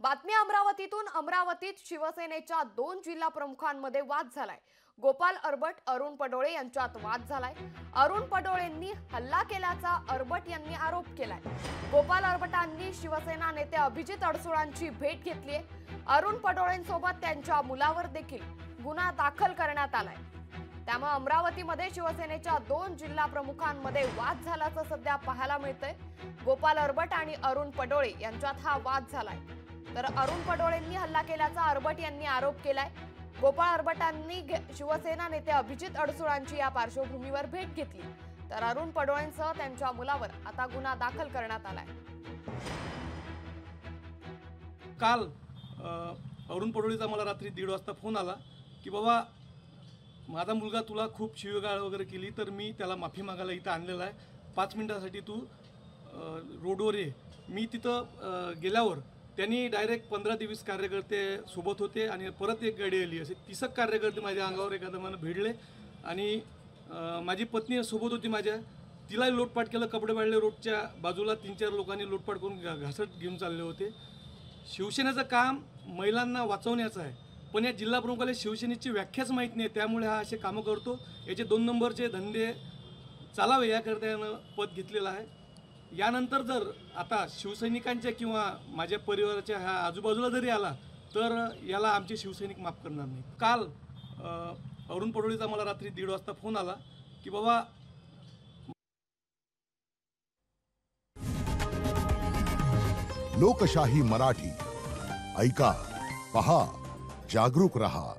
बातमी अमरावतीतून. अमरावतीत शिवसेनेच्या 2 जिल्हा प्रमुखांमध्ये वाद झालाय. गोपाल अरबट अरुण पडोळे यांच्यात वाद झालाय. अरुण पडोळेंनी हल्ला केल्याचा अरबट यांनी आरोप केलाय. गोपाल अरबटांनी शिवसेना नेते अभिजित अडसुळांची भेट घेतलीय. अरुण पडोळेंसोबत त्यांच्या मुलावर देखील गुन्हा दाखल करण्यात आलाय. त्यामुळे अमरावतीमध्ये शिवसेनेच्या 2 जिल्हा प्रमुखांमध्ये वाद झाल्याचं सध्या पाहायला मिळतंय. गोपाल अरबट आणि अरुण पडोळे यांच्यात हा वाद झालाय. तर अरुण पडोळेंनी हल्ला केल्याचा अरबट यांनी आरोप केलाय. गोपाळ अरबटांनी शिवसेना नेते अभिजित अडसुळांची या पार्श्वभूमीवर भेट घेतली. तर अरुण पडोळेंसह त्यांच्या मुलावर आता गुन्हा दाखल करण्यात आलाय. काल अरुण पडोळेचा मला रात्री 1:30 वाजता फोन आला की बाबा माझा मुलगा तुला खूप शिवीगाळ वगैरे केली, तर मी त्याला माफी मागायला इथं आणलेला आहे. 5 मिनिटासाठी तू रोडवर ये. मी तिथं गेल्यावर त्यांनी डायरेक्ट 15 ते 20 कार्यकर्ते सोबत होते आणि परत एक गाडी आली. असे 30 कार्यकर्ते माझ्या अंगावर एका दमानं भिडले आणि माझी पत्नी सोबत होती माझ्या. तिलाही लोटपाट केलं. कपडे वाढले. रोडच्या बाजूला 3-4 लोकांनी लोटपाट करून घासट घेऊन चालले होते. शिवसेनेचं काम महिलांना वाचवण्याचं आहे, पण या जिल्हा प्रमुखाला शिवसेनेची व्याख्याच माहीत नाही. त्यामुळे हा असे कामं करतो. याचे 2 नंबरचे धंदे चालावे याकरता यानं पद घेतलेलं आहे. यानंतर जर आता शिवसैनिकांच्या किंवा माझ्या परिवाराच्या ह्या आजूबाजूला जरी आला तर याला आमचे शिवसैनिक माफ करणार नाही. काल अरुण पडोळेचा मला रात्री 1:30 वाजता फोन आला की बाबा लोकशाही मराठी ऐका, पहा, जागरूक रहा.